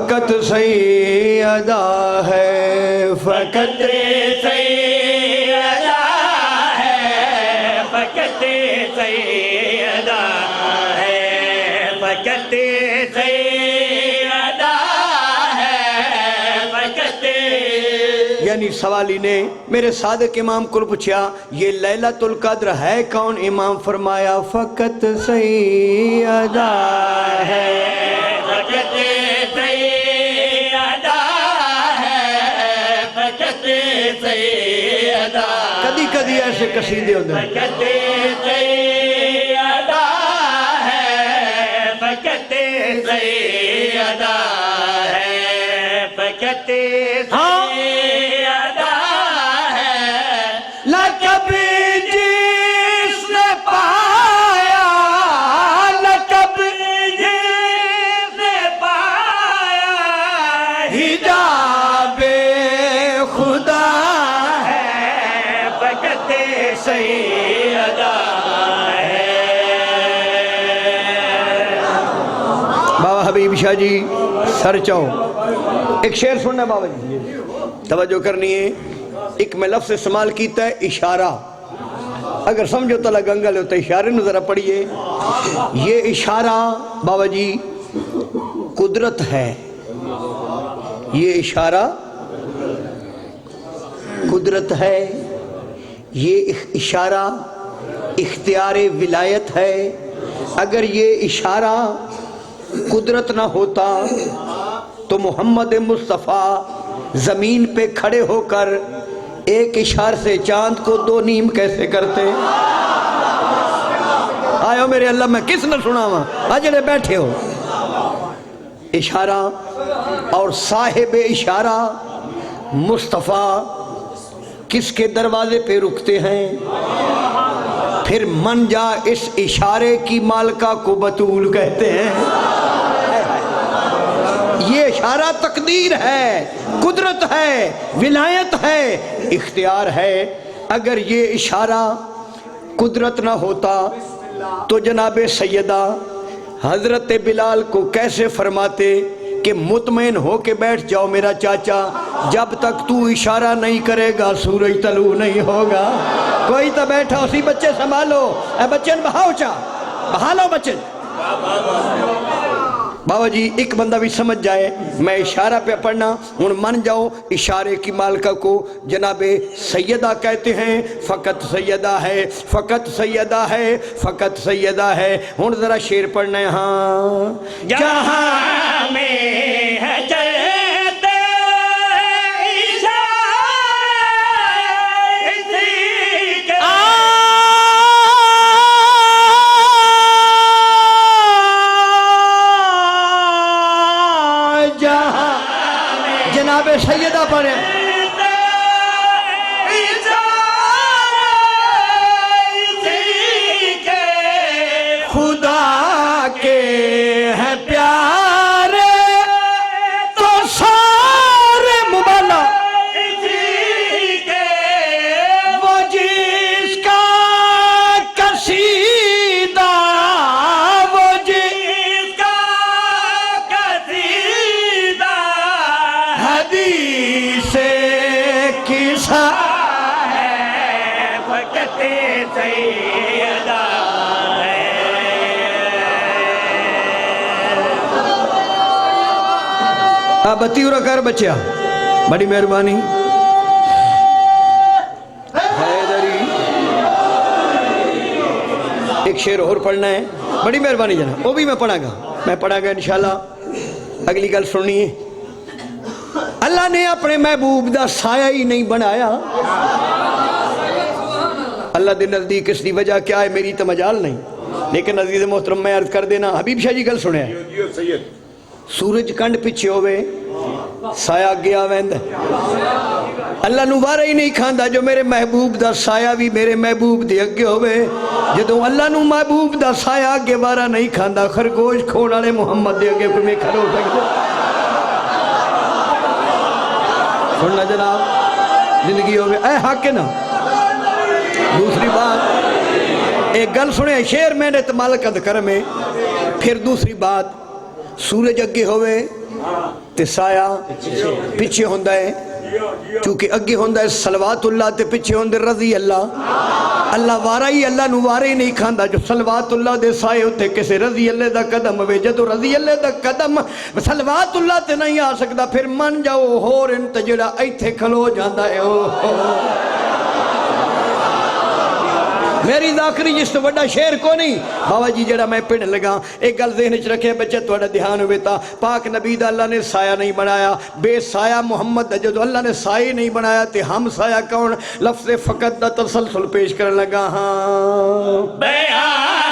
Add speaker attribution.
Speaker 1: فقط سیدہ ہے، فقط
Speaker 2: سیدہ ہے، فقط سیدہ ہے، فقط سیدہ ہے، فقط.
Speaker 1: یعنی سوالی نے میرے صادق امام کو پوچھا یہ لیلۃ القدر ہے کون؟ امام فرمایا فقط سیدہ ہے،
Speaker 2: فقط سیدہ ہے، فقط سیدہ.
Speaker 1: کدی کدی ایسے قصیدے ہوتے ہیں.
Speaker 2: فقط سیدہ ہے، فقط سیدہ ہے، فقط سیدہ ہے.
Speaker 1: لقب جس نے پایا، لقب
Speaker 2: جس نے پایا
Speaker 1: حجاب خدا
Speaker 2: ہے، فقط سیدہ ہے.
Speaker 1: بابا حبیب شاہ جی سر چاؤ ایک شعر سننا بابا جی، توجہ کرنی ہے. ایک میں لفظ استعمال کیتا ہے اشارہ، اگر سمجھو تو گنگل ہوتا ہے، اشارے نو ذرا پڑھیے. یہ اشارہ بابا جی قدرت ہے، یہ اشارہ قدرت ہے، یہ اشارہ اختیار ولایت ہے. اگر یہ اشارہ قدرت نہ ہوتا تو محمد مصطفیٰ زمین پہ کھڑے ہو کر ایک اشارے سے چاند کو دو نیم کیسے کرتے؟ آئے ہو میرے اللہ، میں کس نے سنا ہوا اجڑے بیٹھے ہو. اشارہ اور صاحب اشارہ مصطفیٰ کس کے دروازے پہ رکتے ہیں؟ پھر من جا اس اشارے کی مالکہ کو بطول کہتے ہیں. یہ اشارہ تقدیر ہے، قدرت ہے، ولایت ہے، اختیار ہے. اگر یہ اشارہ قدرت نہ ہوتا تو جناب سیدہ حضرت بلال کو کیسے فرماتے کہ مطمئن ہو کے بیٹھ جاؤ میرا چاچا، جب تک تو اشارہ نہیں کرے گا سورج طلوع نہیں ہوگا. کوئی تو بیٹھا اسی بچے سنبھالو، اے بچن بہاؤ چا بہا لو بچن. بابا جی ایک بندہ بھی سمجھ جائے میں اشارہ پہ پڑھنا ہوں من جاؤ اشارے کی مالکہ کو جناب سیدہ کہتے ہیں. فقط سیدہ ہے، فقط سیدہ ہے، فقط سیدہ ہے. ہوں ذرا شعر پڑھنا ہے. ہاں
Speaker 2: جہاں میں ہے چلتے اشارے اسی کے
Speaker 1: جہاں جناب سیدہ پڑھیں. خدا کے ہیں پیارے تو سارے مبالا، وہ جس کا قصیدہ، وہ جس
Speaker 2: کا قصیدہ
Speaker 1: حدیث قصہ
Speaker 2: ہے، فقط سیدہ ہے.
Speaker 1: بتی ہو رکھا بچیا بڑی مہربانی. حیدری ایک شعر اور پڑھنا ہے، بڑی مہربانی جناب. وہ بھی میں پڑھا گا انشاءاللہ. اگلی گل سننی ہے. اللہ نے اپنے محبوب دا سایہ ہی نہیں بنایا. اللہ دے نزدیک اس دی وجہ کیا ہے میری تو مجال نہیں، لیکن عزیز محترم میں عرض کر دینا. حبیب شاہ جی گل سنیا ہے. سورج کنڈ پیچھے ہوئے سایہ گیا ویند، اللہ نو وارہ ہی نہیں کھاندا جو میرے محبوب دا سایہ بھی میرے محبوب دے اگے ہوئے. جدوں اللہ نو محبوب دا سایہ اگے وارہ نہیں کھاندا خرگوش کھوڑ والے محمد دے اگے کوئی کھڑو سکتے؟ سننا جناب زندگی ہوئے اے حق ہے نا. دوسری بات ایک گل سنے شعر میں نے تمال قد کرمے. پھر دوسری بات سورج اگے ہوئے تے سایہ پیچھے ہوندہ ہے چونکہ اگے ہوندہ ہے صلوات اللہ تے پیچھے ہوندے رضی اللہ اللہ وارا ہی اللہ نو وارے ہی نہیں کھاندا جو صلوات اللہ دے سائے ہوتے کسے رضی اللہ دا قدم ہوئے جدو رضی اللہ دا قدم صلوات اللہ تے نہیں آ سکتا پھر من جاؤ ہور انت جڑا ایتھے کھلو جاندہ ہے میری ذاکری جس تو بڑا شیر کو نہیں بابا جی جڑا میں پڑھ لگا ایک گل ذہن چ رکھے بچے تھوڑا دھیان ہوئے تا پاک نبی دا اللہ نے سایہ نہیں بنایا بے سایہ محمد دا جدو اللہ نے سایہ نہیں بنایا تے ہم سایہ کون لفظ فقط دا تسلسل پیش کرنے لگا ہاں
Speaker 2: بیان